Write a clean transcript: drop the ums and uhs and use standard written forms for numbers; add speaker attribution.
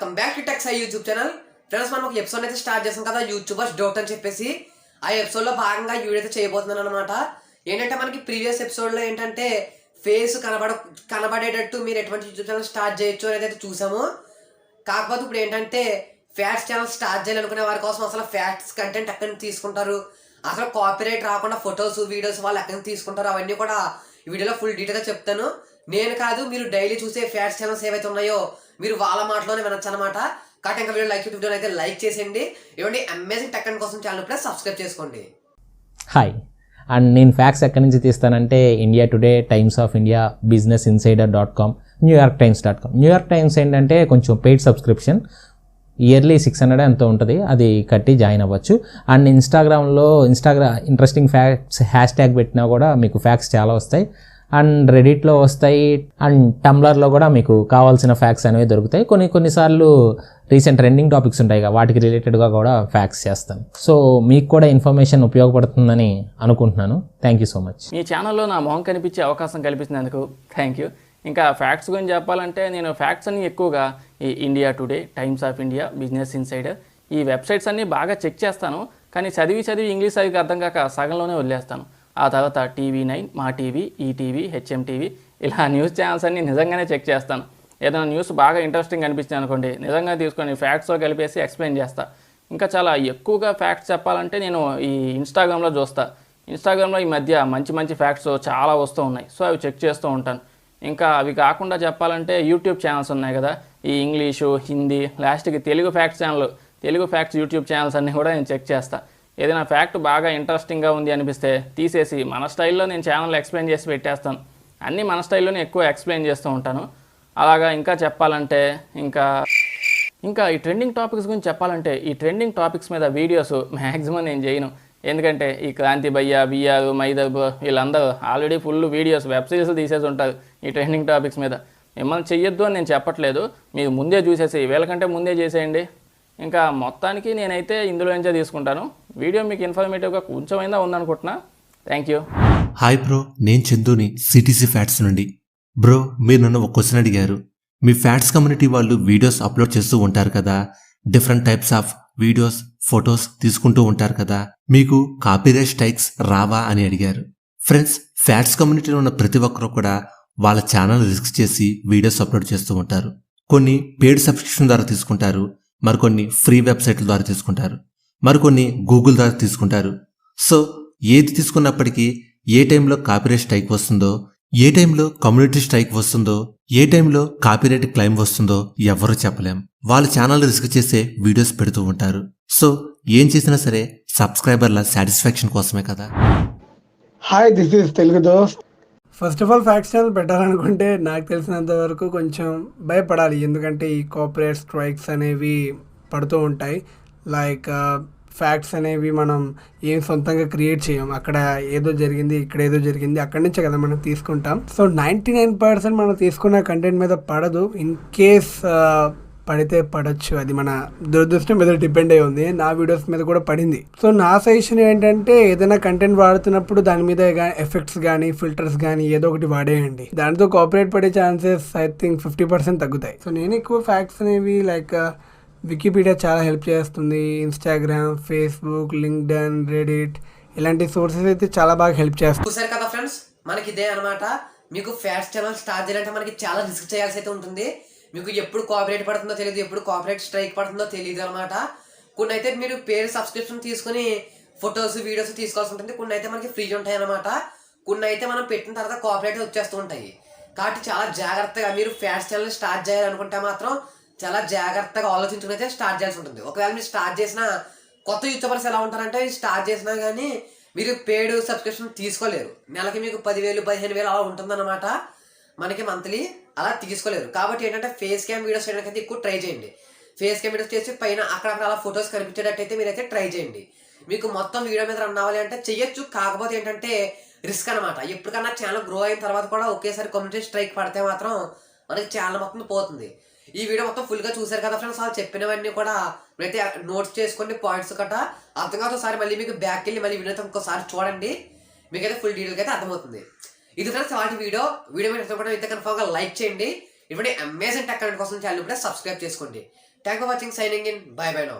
Speaker 1: Welcome back to tax YouTube channel. Friends, మనం ఒక episode అయితే స్టార్ట్ చేసాం కదా, యూట్యూబర్స్ డౌట్ అని చెప్పేసి. ఆ ఎపిసోడ్లో భాగంగా ఈ వీడియో అయితే చేయబోతున్నాను అనమాట. ఏంటంటే మనకి ప్రీవియస్ ఎపిసోడ్లో ఏంటంటే ఫేస్ కనబడేటట్టు మీరు ఎటువంటి యూట్యూబ్ ఛానల్ స్టార్ట్ చేయొచ్చు అనేది అయితే చూసాము. కాకపోతే ఇప్పుడు ఏంటంటే ఫ్యాక్ట్స్ ఛానల్ స్టార్ట్ చేయాలనుకునే వారి కోసం అసలు ఫ్యాక్ట్స్ కంటెంట్ ఎక్కడి నుంచి తీసుకుంటారు, అసలు కాపీరైట్ రాకుండా ఫొటోస్ వీడియోస్ వాళ్ళు ఎక్కడి నుంచి తీసుకుంటారు, అవన్నీ కూడా ఈ వీడియోలో ఫుల్ డీటెయిల్గా చెప్తాను. నేను కాదు, మీరు డైలీ చూసే ఫ్యాక్ట్స్ ఛానల్స్ ఏవైతే ఉన్నాయో మీరు వాళ్ళ మాటలోనే వినొచ్చు అనమాట. కాబట్టి ఇంకా వీడియో అయితే లైక్ చేసేయండి. ఇవ్వండి అమేజింగ్ టెక్ అండ్ కోసం ఛానల్ ప్లస్ సబ్స్క్రైబ్ చేసుకోండి.
Speaker 2: హాయ్, అండ్ నేను ఫ్యాక్ట్స్ ఎక్కడి నుంచి తీస్తానంటే India Today, Times of India, businessinsider.com, newyorktimes.com. New York Times ఏంటంటే కొంచెం పెయిడ్ సబ్స్క్రిప్షన్, ఇయర్లీ 600 ఎంతో ఉంటుంది, అది కట్టి జాయిన్ అవ్వచ్చు. అండ్ ఇన్స్టాగ్రామ్లో ఇంట్రెస్టింగ్ ఫ్యాక్ట్స్ హ్యాష్ ట్యాగ్ పెట్టినా కూడా మీకు ఫ్యాక్ట్స్ చాలా వస్తాయి. అండ్ రెడిట్లో వస్తాయి, అండ్ టంబ్లర్లో కూడా మీకు కావాల్సిన ఫ్యాక్ట్స్ అనేవి దొరుకుతాయి. కొన్నిసార్లు రీసెంట్ ట్రెండింగ్ టాపిక్స్ ఉంటాయి కదా, వాటికి రిలేటెడ్గా కూడా ఫ్యాక్ట్స్ చేస్తాను. సో మీకు కూడా ఇన్ఫర్మేషన్ ఉపయోగపడుతుందని అనుకుంటున్నాను. Thank you so much.
Speaker 3: మీ ఛానల్లో నా మొహం కనిపించే అవకాశం కల్పించినందుకు థ్యాంక్ యూ. ఇంకా ఫ్యాక్ట్స్ గురించి చెప్పాలంటే నేను ఫ్యాక్ట్స్ అన్ని ఎక్కువగా ఈ India Today, Times of India, business insider ఈ వెబ్సైట్స్ అన్నీ బాగా చెక్ చేస్తాను. కానీ చదివి ఇంగ్లీష్ సరిగ్గా అర్థం కాక సగంలోనే వదిలేస్తాను. ఆ తర్వాత TV9, మా టీవీ, ఈటీవీ, HMTV ఇలా న్యూస్ ఛానల్స్ అన్నీ నిజంగానే చెక్ చేస్తాను. ఏదైనా న్యూస్ బాగా ఇంట్రెస్టింగ్ అనిపించింది అనుకోండి, నిజంగా తీసుకొని ఫ్యాక్ట్స్తో కలిపేసి ఎక్స్ప్లెయిన్ చేస్తాను. ఇంకా చాలా ఎక్కువగా ఫ్యాక్ట్స్ చెప్పాలంటే నేను ఈ ఇన్స్టాగ్రామ్లో చూస్తాను. ఇన్స్టాగ్రామ్లో ఈ మధ్య మంచి ఫ్యాక్ట్స్ చాలా వస్తూ ఉన్నాయి, సో అవి చెక్ చేస్తూ ఉంటాను. ఇంకా అవి కాకుండా చెప్పాలంటే యూట్యూబ్ ఛానల్స్ ఉన్నాయి కదా, ఈ ఇంగ్లీషు, హిందీ, లాస్ట్కి తెలుగు ఫ్యాక్ట్స్ యూట్యూబ్ ఛానల్స్ అన్నీ కూడా నేను చెక్ చేస్తాను. ఏదైనా ఫ్యాక్ట్ బాగా ఇంట్రెస్టింగ్గా ఉంది అనిపిస్తే తీసేసి మన స్టైల్లో నేను ఛానల్ ఎక్స్ప్లెయిన్ చేసి పెట్టేస్తాను. అన్నీ మన స్టైల్లోనే ఎక్కువ ఎక్స్ప్లెయిన్ చేస్తూ ఉంటాను. అలాగా ఇంకా చెప్పాలంటే ఇంకా ఈ ట్రెండింగ్ టాపిక్స్ గురించి చెప్పాలంటే ఈ ట్రెండింగ్ టాపిక్స్ మీద వీడియోస్ మ్యాక్సిమం నేను చేయను. ఎందుకంటే ఈ క్రాంతి భయ్య, బిఆర్, మైదబ్ వీళ్ళందరూ already full videos, web series తీసేసి ఉంటారు ఈ ట్రెండింగ్ టాపిక్స్ మీద. మిమ్మల్ని చెయ్యొద్దు అని నేను చెప్పట్లేదు, మీరు ముందే చూసేసి వీళ్ళకంటే ముందే చేసేయండి. ఇంకా మొత్తానికి నేనైతే ఇందులో నుంచే తీసుకుంటాను. వీడియో మీకు ఇన్ఫర్మేటివ్గా కొంచెమైనా ఉందనుకుంటున్నా. Thank you.
Speaker 4: హాయ్ బ్రో, నేను చందుని, సిటీసీ ఫ్యాట్స్ నుండి. బ్రో, మీరు నన్ను ఒక క్వశ్చన్ అడిగారు. మీ ఫ్యాట్స్ కమ్యూనిటీ వాళ్ళు వీడియోస్ అప్లోడ్ చేస్తూ ఉంటారు కదా, different types of videos, photos తీసుకుంటూ ఉంటారు కదా, మీకు కాపీరైట్ స్ట్రైక్స్ రావా అని అడిగారు. ఫ్రెండ్స్, ఫ్యాట్స్ కమ్యూనిటీలో ఉన్న ప్రతి ఒక్కరు కూడా వాళ్ళ ఛానల్ రిస్క్ చేసి వీడియోస్ అప్లోడ్ చేస్తూ ఉంటారు. కొన్ని పెయిడ్ సబ్స్క్రిప్షన్ ద్వారా తీసుకుంటారు, మరికొన్ని ఫ్రీ వెబ్సైట్ల ద్వారా తీసుకుంటారు, మరికొన్ని గూగుల్ ద్వారా తీసుకుంటారు. సో ఏది తీసుకున్నప్పటికీ ఏ టైంలో కాపీరైట్ స్ట్రైక్ వస్తుందో, ఏ టైంలో కమ్యూనిటీ స్ట్రైక్ వస్తుందో, ఏ టైంలో కాపీరైట్ క్లెయిమ్ వస్తుందో ఎవరూ చెప్పలేం. వాళ్ళ ఛానల్ రిస్క్ చేసే వీడియోస్ పెడుతూ ఉంటారు. సో ఏం చేసినా సరే సబ్స్క్రైబర్ల సాటిస్ఫాక్షన్ కోసమే కదా.
Speaker 5: Hi, this is Telugu Dost. First of all facts channel పెట్టాలనుకుంటే నాకు తెలిసినంత వరకు కొంచెం భయపడాలి, ఎందుకంటే ఈ కాపీరైట్ స్ట్రైక్స్ అనేవి పడుతూ ఉంటాయి. లైక్ ఫ్యాక్ట్స్ అనేవి మనం ఏం సొంతంగా క్రియేట్ చేయం, అక్కడ ఏదో జరిగింది, ఇక్కడ ఏదో జరిగింది, అక్కడి నుంచే కదా మనం తీసుకుంటాం. సో 99% మనం తీసుకున్న కంటెంట్ మీద పడదు. ఇన్ కేస్ పడితే పడచ్చు, అది మన దురదృష్టం మీద డిపెండ్ అయి ఉంది. నా వీడియోస్ మీద కూడా పడింది. సో నా సజెషన్ ఏంటంటే ఏదైనా కంటెంట్ వాడుతున్నప్పుడు దాని మీద ఎఫెక్ట్స్ కానీ, ఫిల్టర్స్ కానీ ఏదో ఒకటి వాడేయండి. దాంతో కాపీరైట్ పడే ఛాన్సెస్ ఐ థింక్ 50% తగ్గుతాయి. సో నేను ఎక్కువ ఫ్యాక్ట్స్ అనేవి లైక్ వికీపీడియా చాలా హెల్ప్ చేస్తుంది, ఇన్స్టాగ్రామ్, ఫేస్బుక్, లింక్డ్ఇన్, రెడిట్ ఇలాంటి సోర్సెస్ అయితే చాలా బాగా హెల్ప్ చేస్తాయి.
Speaker 1: చూసారు కదా ఫ్రెండ్స్, మనకి ఇదే అనమాట. మీకు ఫ్యాక్ట్స్ ఛానల్ స్టార్ట్ చేయాలంటే మనకి చాలా రిస్క్ చేయాల్సి అయితే ఉంటుంది. మీకు ఎప్పుడు కాపీరైట్ పడుతుందో తెలియదు, ఎప్పుడు కాపీరైట్ స్ట్రైక్ పడుతుందో తెలియదు అనమాట. కొన్ని అయితే మీరు పేరు సబ్స్క్రిప్షన్ తీసుకుని ఫొటోస్, వీడియోస్ తీసుకోవాల్సి ఉంటుంది. కొన్ని అయితే మనకి ఫ్రీ ఉంటాయి అనమాట. కొన్ని అయితే మనం పెట్టిన తర్వాత కాపీరైట్ వచ్చేస్తూ ఉంటాయి. కాబట్టి చాలా జాగ్రత్తగా మీరు ఫ్యాక్ట్స్ ఛానల్ స్టార్ట్ చేయాలనుకుంటే మాత్రం చాలా జాగ్రత్తగా ఆలోచించుకుని అయితే స్టార్ట్ చేయాల్సి ఉంటుంది. ఒకవేళ మీరు స్టార్ట్ చేసిన కొత్త యూట్యూబర్స్ ఎలా ఉంటారంటే స్టార్ట్ చేసినా కానీ మీరు పేడ్ సబ్స్క్రిప్షన్ తీసుకోలేరు. నెలకి మీకు 10,000, 15,000 అలా ఉంటుందన్నమాట. మనకి మంత్లీ అలా తీసుకోలేరు. కాబట్టి ఏంటంటే ఫేస్ క్యామ్ వీడియోస్ చేయడానికి అయితే ఎక్కువ ట్రై చేయండి. ఫేస్ క్యామ్ వీడియోస్ చేసి పైన అక్కడక్కడ అలా ఫొటోస్ కనిపించేటట్టు అయితే మీరైతే ట్రై చేయండి. మీకు మొత్తం వీడియో మీద రన్ అవ్వాలి అంటే చెయ్యొచ్చు, కాకపోతే ఏంటంటే రిస్క్ అనమాట. ఎప్పటికన్నా ఛానల్ గ్రో అయిన తర్వాత కూడా ఒకేసారి కమ్యూనిటీ స్ట్రైక్ పడితే మాత్రం మనకి ఛానల్ మొత్తం పోతుంది. ఈ వీడియో మొత్తం ఫుల్గా చూసారు కదా ఫ్రెండ్స్, వాళ్ళు చెప్పినవన్నీ కూడా మీరైతే నోట్స్ చేసుకోండి, పాయింట్స్ గట్టా అర్థం కాదు. ఒకసారి మళ్ళీ మీకు బ్యాక్ వెళ్ళి మళ్ళీ వీడియో ఇంకోసారి చూడండి, మీకైతే ఫుల్ డీటెయిల్గా అయితే అర్థమవుతుంది. ఇది ఫ్రెండ్స్ వాటి వీడియో మీద ఇష్టపడడం అయితే కన్ఫర్మ్గా లైక్ చేయండి. ఇటువంటి అమేజింగ్ టెక్ కంటెంట్ కోసం ఛానల్ కూడా సబ్స్క్రైబ్ చేసుకోండి. Thank for watching, signing in, by by now.